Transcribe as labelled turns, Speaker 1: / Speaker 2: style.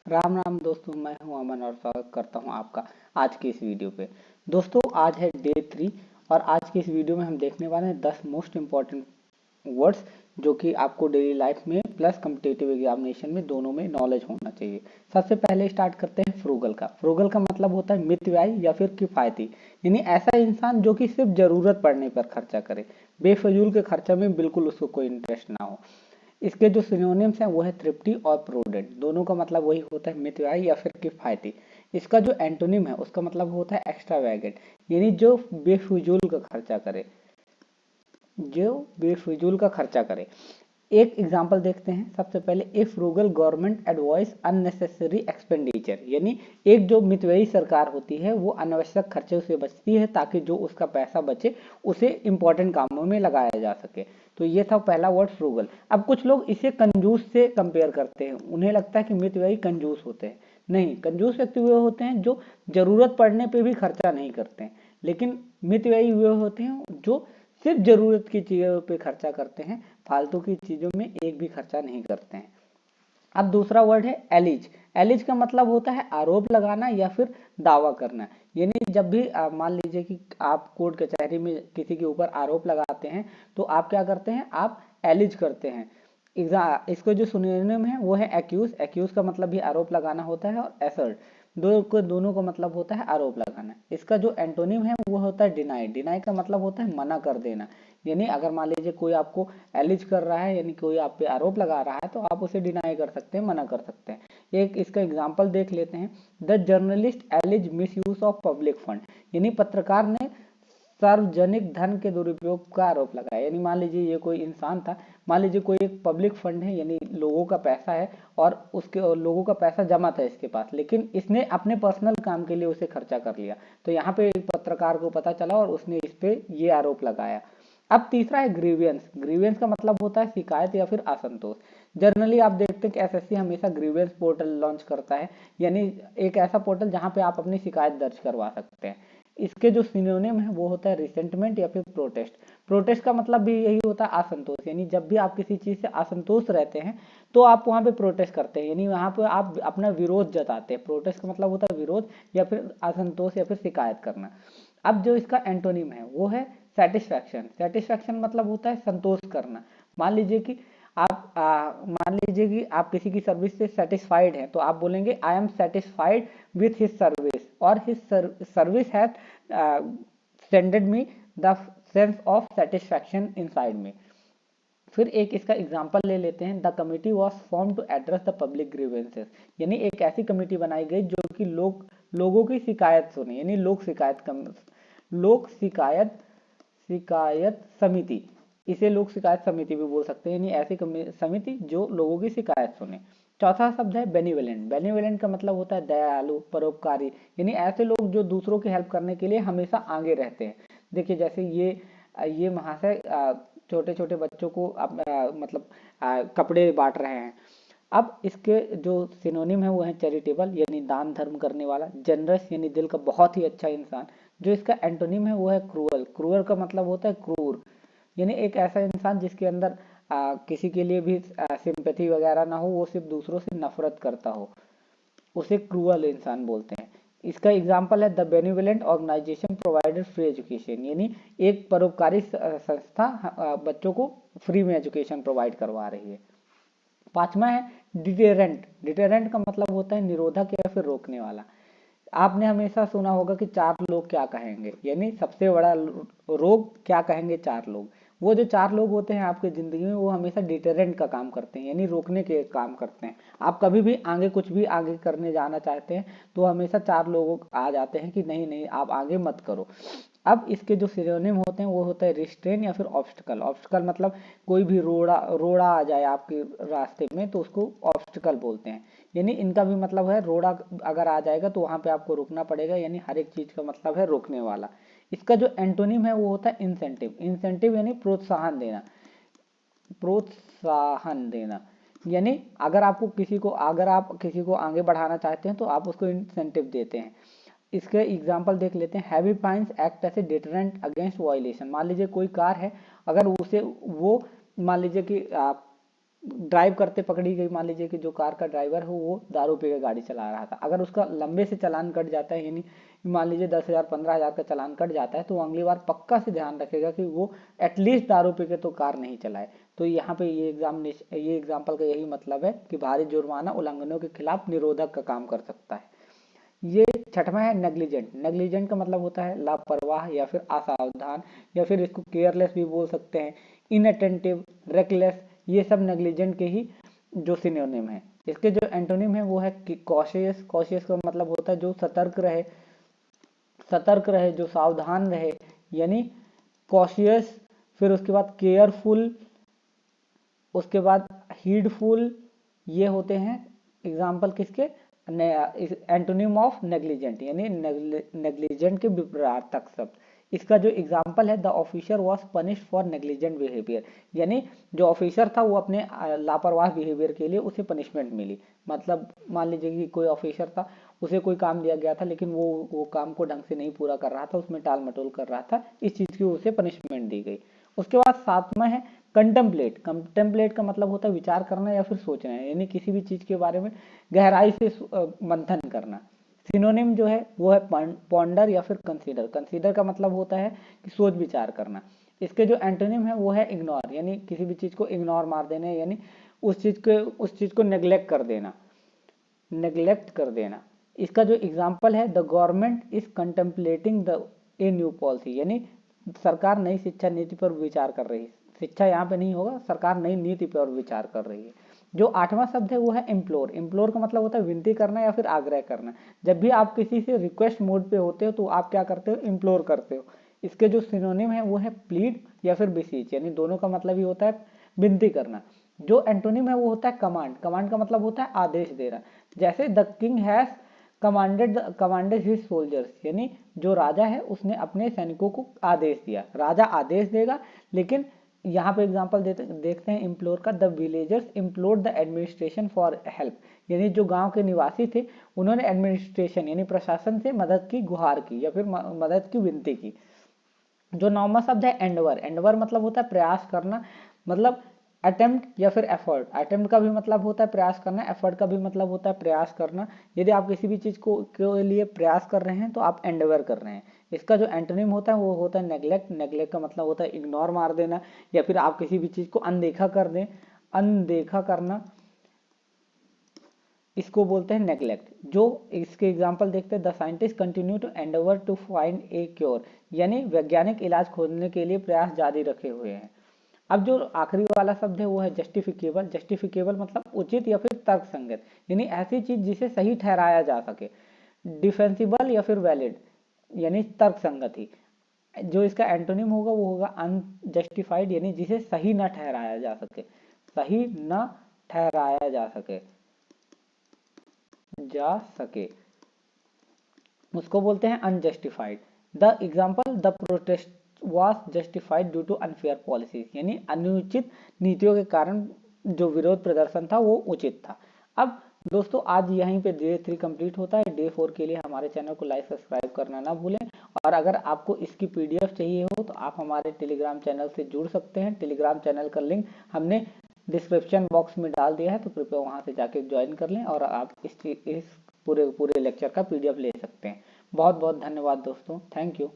Speaker 1: राम राम दोस्तों, मैं हूं अमन और स्वागत करता हूं आपका आज की इस वीडियो पे। दोस्तों, आज है डे 3 और आज की इस वीडियो में हम देखने वाले हैं 10 मोस्ट इम्पॉर्टेंट वर्ड्स जो कि आपको डेली लाइफ में प्लस कम्पिटिटिव एग्जामिनेशन में दोनों में नॉलेज होना चाहिए। सबसे पहले स्टार्ट करते हैं फ्रूगल का। फ्रूगल का मतलब होता है मितव्ययी या फिर किफायती, यानी ऐसा इंसान जो कि सिर्फ जरूरत पड़ने पर खर्चा करे, बेफजूल के खर्चा में बिल्कुल उसको कोई इंटरेस्ट ना हो। इसके जो सिनोनिम्स हैं वो है थ्रिफ्टी और प्रूडेंट, दोनों का मतलब वही होता है मितव्ययी या फिर किफायती। इसका जो एंटोनिम है उसका मतलब होता है एक्स्ट्रावैगेंट, यानी जो बेफिजूल का खर्चा करे, जो बेफिजूल का खर्चा करे। एक एग्जांपल देखते हैं। सबसे पहले, a frugal government advice unnecessary expenditure, यानी एक जो मितव्ययी सरकार होती है वो अनावश्यक खर्चे से बचती है ताकि जो उसका पैसा बचे उसे इंपॉर्टेंट कामों में लगाया जा सके। तो ये था पहला वर्ड फ्रूगल। अब कुछ लोग इसे कंजूस से कंपेयर करते हैं, उन्हें लगता है कि मितव्ययी कंजूस होते हैं। नहीं, कंजूस व्यक्ति वे होते हैं जो जरूरत पड़ने पे भी खर्चा नहीं करते हैं, लेकिन मितव्ययी वे होते हैं जो सिर्फ जरूरत की चीजों पे खर्चा करते हैं, फालतू की चीजों में एक भी खर्चा नहीं करते हैं। अब दूसरा वर्ड है एलिज। एलिज का मतलब होता है आरोप लगाना या फिर दावा करना, यानी जब भी मान लीजिए कि आप कोर्ट कचहरी में किसी के ऊपर आरोप लगाते हैं तो आप क्या करते हैं, आप एलिज करते हैं। इसको जो सिनोनिम है वो है एक्यूज। एक्यूज का मतलब भी आरोप लगाना होता है, और एसर्ट दोनों का मतलब होता है आरोप लगाना। इसका जो एंटोनिम है वो होता है डिनाई। डिनाई का मतलब होता है मना कर देना, यानी अगर मान लीजिए कोई आपको एलिज कर रहा है, यानी कोई आप पे आरोप लगा रहा है, तो आप उसे डिनाई कर सकते हैं, मना कर सकते हैं। एक इसका एग्जांपल देख लेते हैं। The journalist allege misuse of public fund, यानी पत्रकार ने सार्वजनिक धन के दुरुपयोग का आरोप लगाया। यानी मान लीजिए ये कोई इंसान था, मान लीजिए कोई एक पब्लिक फंड है, यानी लोगों का पैसा है और उसके लोगों का पैसा जमा था इसके पास, लेकिन इसने अपने पर्सनल काम के लिए उसे खर्चा कर लिया। तो यहाँ पे एक पत्रकार को पता चला और उसने इस पे ये आरोप लगाया। अब तीसरा है ग्रीवियंस। ग्रीवियंस का मतलब होता है शिकायत या फिर असंतोष। जनरली आप देखते हैं कि एसएससी हमेशा ग्रीवियंस पोर्टल लॉन्च करता है, यानी एक ऐसा पोर्टल जहां पे आप अपनी शिकायत दर्ज करवा सकते हैं। इसके जो सिनोनिम है वो होता है रिसेंटमेंट या फिर प्रोटेस्ट। प्रोटेस्ट का मतलब भी यही होता है असंतोष, यानी जब भी आप किसी चीज से असंतोष रहते हैं तो आप वहां पे प्रोटेस्ट करते हैं, यानी वहां पे आप अपना विरोध जताते हैं। प्रोटेस्ट का मतलब होता है विरोध या फिर असंतोष या फिर शिकायत करना। अब जो इसका एंटोनिम है वो है सेटिस्फैक्शन। सेटिस्फैक्शन मतलब होता है संतोष करना। मान लीजिए कि मान लीजिए कि आप किसी की सर्विस से सेटिस्फाइड हैं, तो आप बोलेंगे I am satisfied with his service, और his service has sended me the sense of satisfaction inside me. फिर एक इसका एग्जाम्पल ले लेते हैं। The committee was form to address the public grievances, यानी एक ऐसी कमेटी बनाई गई जो कि लोगों की शिकायत सुने, यानी लोक शिकायत शिकायत समिति। इसे लोक शिकायत समिति भी बोल सकते हैं, यानी ऐसी समिति जो लोगों की शिकायत सुने। चौथा शब्द है बेनिवोलेंट। बेनिवोलेंट का मतलब होता है दयालु, परोपकारी, यानी ऐसे लोग जो दूसरों की हेल्प करने के लिए हमेशा आगे रहते हैं। देखिए जैसे ये महाशय छोटे छोटे बच्चों को मतलब कपड़े बांट रहे हैं। अब इसके जो सिनोनिम है वो है चैरिटेबल, यानी दान धर्म करने वाला। जनरस, यानी दिल का बहुत ही अच्छा इंसान। जो इसका एंटोनिम है वो है क्रूअल। क्रूअल का मतलब होता है क्रूर, यानी एक ऐसा इंसान जिसके अंदर किसी के लिए भी सिंपैथी वगैरह ना हो, वो सिर्फ दूसरों से नफरत करता हो, उसे क्रूअल इंसान बोलते हैं। इसका एग्जाम्पल है the benevolent organisation provided free education, यानी एक परोपकारी संस्था बच्चों को फ्री में एजुकेशन प्रोवाइड करवा रही है। पांचवा है डिटेरेंट। डिटेरेंट का मतलब होता है निरोधक या फिर रोकने वाला। आपने हमेशा सुना होगा कि चार लोग क्या कहेंगे, यानी सबसे बड़ा रोग क्या कहेंगे चार लोग। वो जो चार लोग होते हैं आपकी जिंदगी में वो हमेशा डिटरेंट का काम करते हैं, यानी रोकने के काम करते हैं। आप कभी भी आगे कुछ भी आगे करने जाना चाहते हैं तो हमेशा चार लोग आ जाते हैं कि नहीं नहीं आप आगे मत करो। अब इसके जो सिनोनिम होते हैं वो होता है रिस्ट्रेन या फिर ऑब्स्टिकल। ऑब्स्टिकल मतलब कोई भी रोड़ा रोड़ा आ जाए आपके रास्ते में तो उसको ऑब्स्टिकल बोलते हैं, यानी इनका भी मतलब है रोड़ा अगर आ जाएगा तो वहां पे आपको रुकना पड़ेगा, यानी हर एक चीज का मतलब है रोकने वाला। इसका जो एंटोनिम है वो होता है इंसेंटिव। इंसेंटिव यानी प्रोत्साहन देना। प्रोत्साहन देना, यानी अगर आप किसी को आगे बढ़ाना चाहते हैं तो आप उसको इंसेंटिव देते हैं। इसके एग्जाम्पल देख लेते हैं। Heavy fines act as a deterrent against violation. मान लीजिए कोई कार है, अगर उसे वो मान लीजिए कि ड्राइव करते पकड़ी गई, मान लीजिए कि जो कार का ड्राइवर हो वो दारू पी के गाड़ी चला रहा था, अगर उसका लंबे से चालान कट जाता है, यानी मान लीजिए 10,000 15,000 का चालान कट जाता है, तो अगली बार पक्का से ध्यान रखेगा कि वो एटलीस्ट दारू पी के तो कार नहीं चलाए। तो यहाँ पे ये एग्जाम्पल का यही मतलब है कि भारी जुर्माना उल्लंघनों के खिलाफ निरोधक का काम कर सकता है। ये छठवां है नेग्लिजेंट। नेग्लिजेंट का मतलब होता है लापरवाह या फिर असावधान, या फिर इसको केयरलेस भी बोल सकते हैं, इनअटेंटिव, रेकलेस, ये सब नेग्लिजेंट के ही जो सिनोनिम है। इसके जो एंटोनिम है वो है कॉशियस। कॉशियस का मतलब होता है जो सतर्क रहे, जो सावधान रहे, यानी कॉशियस। फिर उसके बाद केयरफुल, उसके बाद हीडफुल, ये होते हैं एग्जाम्पल किसके, एंटोनिम ऑफ नेग्लिजेंट, यानी नेग्लिजेंट के विपरीतार्थक शब्द। इसका जो एग्जाम्पल है, the officer was punished for negligent behaviour, यानी जो ऑफिसर था वो अपने लापरवाह बिहेवियर के लिए उसे पनिशमेंट मिली। मतलब मान लीजिए कि कोई ऑफिसर था, उसे कोई काम दिया गया था, लेकिन वो काम को ढंग से नहीं पूरा कर रहा था, उसमें टाल मटोल कर रहा था, इस चीज की उसे पनिशमेंट दी गई। उसके बाद सातवां है कंटेम्पलेट। कंटेम्पलेट का मतलब होता है विचार करना या फिर सोचना, यानी किसी भी चीज के बारे में गहराई से मंथन करना। सिनोनिम जो है वो है पॉन्डर या फिर कंसीडर। कंसीडर का मतलब होता है कि सोच विचार करना। इसके जो एंटोनिम है वो है इग्नोर, यानी किसी भी चीज को इग्नोर मार देना, यानी उस चीज को नेग्लेक्ट कर देना। इसका जो एग्जाम्पल है, the government is contemplating the a new policy, यानी सरकार नई शिक्षा नीति पर विचार कर रही है। शिक्षा यहाँ पे नहीं होगा, सरकार नई नीति पर विचार कर रही है। जो आठवां शब्द है वो है इम्प्लोर। इम्प्लोर का मतलब होता है विनती करना या फिर आग्रह करना। जब भी आप किसी से रिक्वेस्ट मोड पे होते हो तो आप क्या करते हो, इम्प्लोर करते हो। इसके जो सिनोनिम है वो है प्लीड या फिर बिसीच, यानी दोनों का मतलब ही होता है विनती करना। जो एंटोनिम है वो होता है कमांड। कमांड का मतलब होता है आदेश देना। जैसे the king has commanded his soldiers, यानी जो राजा है उसने अपने सैनिकों को आदेश दिया। राजा आदेश देगा, लेकिन यहाँ पे एग्जांपल देखते हैं इम्प्लोर का, the villagers implore the administration for help, यानी जो गांव के निवासी थे उन्होंने एडमिनिस्ट्रेशन यानी प्रशासन से मदद की गुहार की या फिर मदद की विनती की। जो नौवां शब्द है एंडवर। एंडवर मतलब होता है प्रयास करना, मतलब अटेम्प्ट या फिर एफर्ट। अटेम्प्ट का भी मतलब होता है प्रयास करना, एफर्ट का भी मतलब होता है प्रयास करना। यदि आप किसी भी चीज को के लिए प्रयास कर रहे हैं तो आप एंडेवर कर रहे हैं। इसका जो एंटोनिम होता है वो होता है नेग्लेक्ट। नेग्लेक्ट का मतलब होता है इग्नोर मार देना, या फिर आप किसी भी चीज को अनदेखा कर दें, अनदेखा करना, इसको बोलते हैं नेग्लेक्ट। जो इसके एग्जांपल देखते हैं, the scientist continue to endeavour to find a cure, यानी वैज्ञानिक इलाज खोजने के लिए प्रयास जारी रखे हुए हैं। अब जो आखिरी वाला शब्द है वो है जस्टिफिकेबल। जस्टिफिकेबल मतलब उचित या फिर तर्क संगत, यानी ऐसी चीज जिसे सही ठहराया जा सके। डिफेंसिबल या फिर वैलिड, यानी तर्क संगत ही। जो इसका एंटोनिम होगा वो होगा अनजस्टिफाइड, यानी जिसे सही न ठहराया जा सके, सही न ठहराया जा सके उसको बोलते हैं unjustified. The example, the protest was justified due to unfair policies, यानी अनुचित नीतियों के कारण जो विरोध प्रदर्शन था वो उचित था। अब दोस्तों आज यहीं पे डे 3 कंप्लीट होता है। डे 4 के लिए हमारे चैनल को लाइक सब्सक्राइब करना ना भूलें। और अगर आपको इसकी पीडीएफ चाहिए हो तो आप हमारे टेलीग्राम चैनल से जुड़ सकते हैं। टेलीग्राम चैनल का लिंक हमने डिस्क्रिप्शन बॉक्स में डाल दिया है, तो कृपया वहां से जाके ज्वाइन कर लें और आप इस पूरे लेक्चर का पीडीएफ ले सकते हैं। बहुत बहुत धन्यवाद दोस्तों, थैंक यू।